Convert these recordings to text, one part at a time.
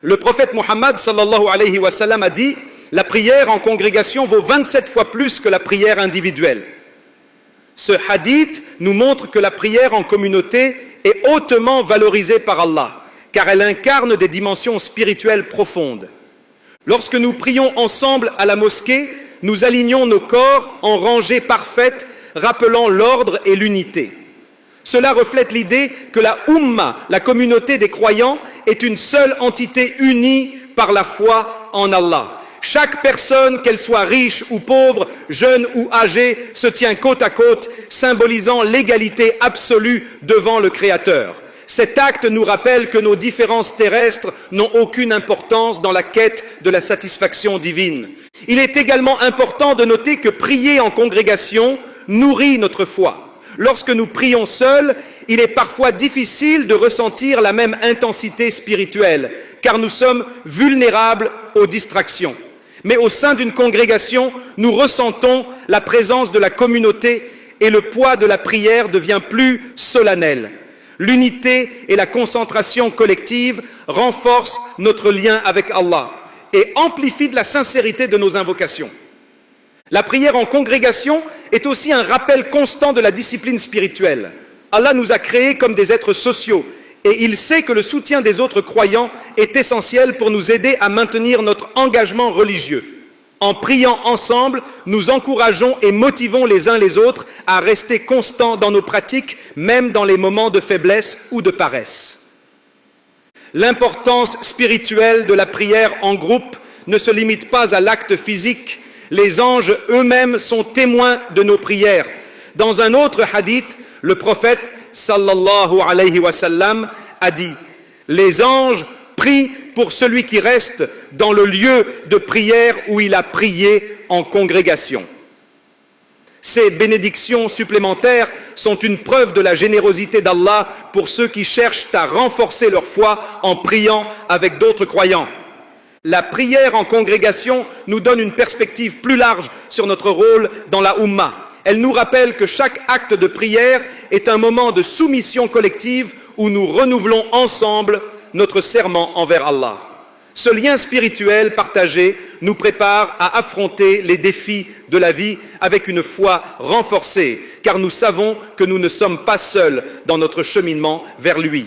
Le prophète Mohammed sallallahu alayhi wa sallam a dit: la prière en congrégation vaut 27 fois plus que la prière individuelle. Ce hadith nous montre que la prière en communauté est hautement valorisée par Allah, car elle incarne des dimensions spirituelles profondes. Lorsque nous prions ensemble à la mosquée, nous alignons nos corps en rangée parfaite, rappelant l'ordre et l'unité. Cela reflète l'idée que la Ummah, la communauté des croyants, est une seule entité unie par la foi en Allah. Chaque personne, qu'elle soit riche ou pauvre, jeune ou âgée, se tient côte à côte, symbolisant l'égalité absolue devant le Créateur. Cet acte nous rappelle que nos différences terrestres n'ont aucune importance dans la quête de la satisfaction divine. Il est également important de noter que prier en congrégation nourrit notre foi. Lorsque nous prions seuls, il est parfois difficile de ressentir la même intensité spirituelle, car nous sommes vulnérables aux distractions. Mais au sein d'une congrégation, nous ressentons la présence de la communauté et le poids de la prière devient plus solennel. L'unité et la concentration collective renforcent notre lien avec Allah et amplifient la sincérité de nos invocations. La prière en congrégation est aussi un rappel constant de la discipline spirituelle. Allah nous a créés comme des êtres sociaux et il sait que le soutien des autres croyants est essentiel pour nous aider à maintenir notre engagement religieux. En priant ensemble, nous encourageons et motivons les uns les autres à rester constants dans nos pratiques, même dans les moments de faiblesse ou de paresse. L'importance spirituelle de la prière en groupe ne se limite pas à l'acte physique. Les anges eux-mêmes sont témoins de nos prières. Dans un autre hadith, le prophète sallallahu alayhi wa sallam a dit: les anges prient pour celui qui reste dans le lieu de prière où il a prié en congrégation. Ces bénédictions supplémentaires sont une preuve de la générosité d'Allah pour ceux qui cherchent à renforcer leur foi en priant avec d'autres croyants. La prière en congrégation nous donne une perspective plus large sur notre rôle dans la Ummah. Elle nous rappelle que chaque acte de prière est un moment de soumission collective où nous renouvelons ensemble notre serment envers Allah. Ce lien spirituel partagé nous prépare à affronter les défis de la vie avec une foi renforcée, car nous savons que nous ne sommes pas seuls dans notre cheminement vers lui.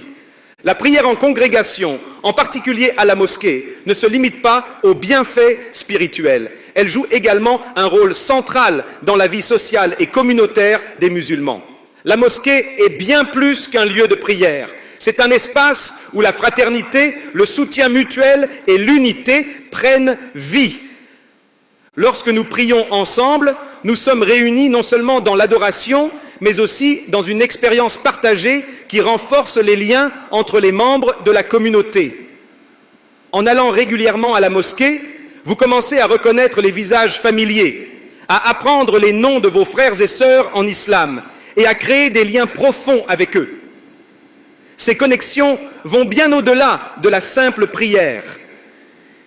La prière en congrégation, en particulier à la mosquée, ne se limite pas aux bienfaits spirituels. Elle joue également un rôle central dans la vie sociale et communautaire des musulmans. La mosquée est bien plus qu'un lieu de prière. C'est un espace où la fraternité, le soutien mutuel et l'unité prennent vie. Lorsque nous prions ensemble, nous sommes réunis non seulement dans l'adoration, mais aussi dans une expérience partagée qui renforce les liens entre les membres de la communauté. En allant régulièrement à la mosquée, vous commencez à reconnaître les visages familiers, à apprendre les noms de vos frères et sœurs en islam et à créer des liens profonds avec eux. Ces connexions vont bien au-delà de la simple prière.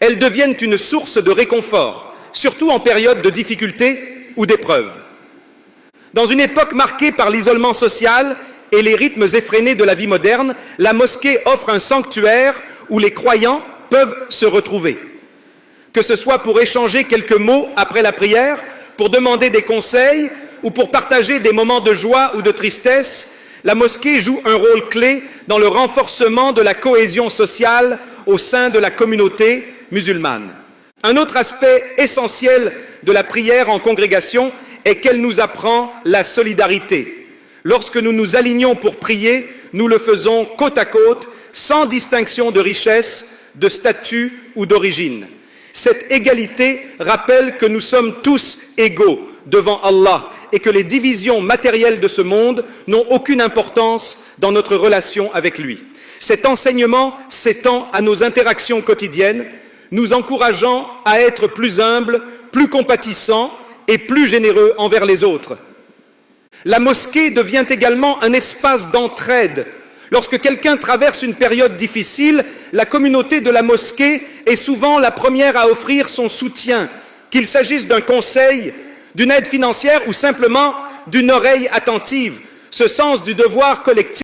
Elles deviennent une source de réconfort, surtout en période de difficulté ou d'épreuve. Dans une époque marquée par l'isolement social et les rythmes effrénés de la vie moderne, la mosquée offre un sanctuaire où les croyants peuvent se retrouver. Que ce soit pour échanger quelques mots après la prière, pour demander des conseils ou pour partager des moments de joie ou de tristesse, la mosquée joue un rôle clé dans le renforcement de la cohésion sociale au sein de la communauté musulmane. Un autre aspect essentiel de la prière en congrégation est qu'elle nous apprend la solidarité. Lorsque nous nous alignons pour prier, nous le faisons côte à côte, sans distinction de richesse, de statut ou d'origine. Cette égalité rappelle que nous sommes tous égaux devant Allah et que les divisions matérielles de ce monde n'ont aucune importance dans notre relation avec lui. Cet enseignement s'étend à nos interactions quotidiennes, nous encourageant à être plus humbles, plus compatissants et plus généreux envers les autres. La mosquée devient également un espace d'entraide. Lorsque quelqu'un traverse une période difficile, la communauté de la mosquée est souvent la première à offrir son soutien, qu'il s'agisse d'un conseil, d'une aide financière ou simplement d'une oreille attentive. Ce sens du devoir collectif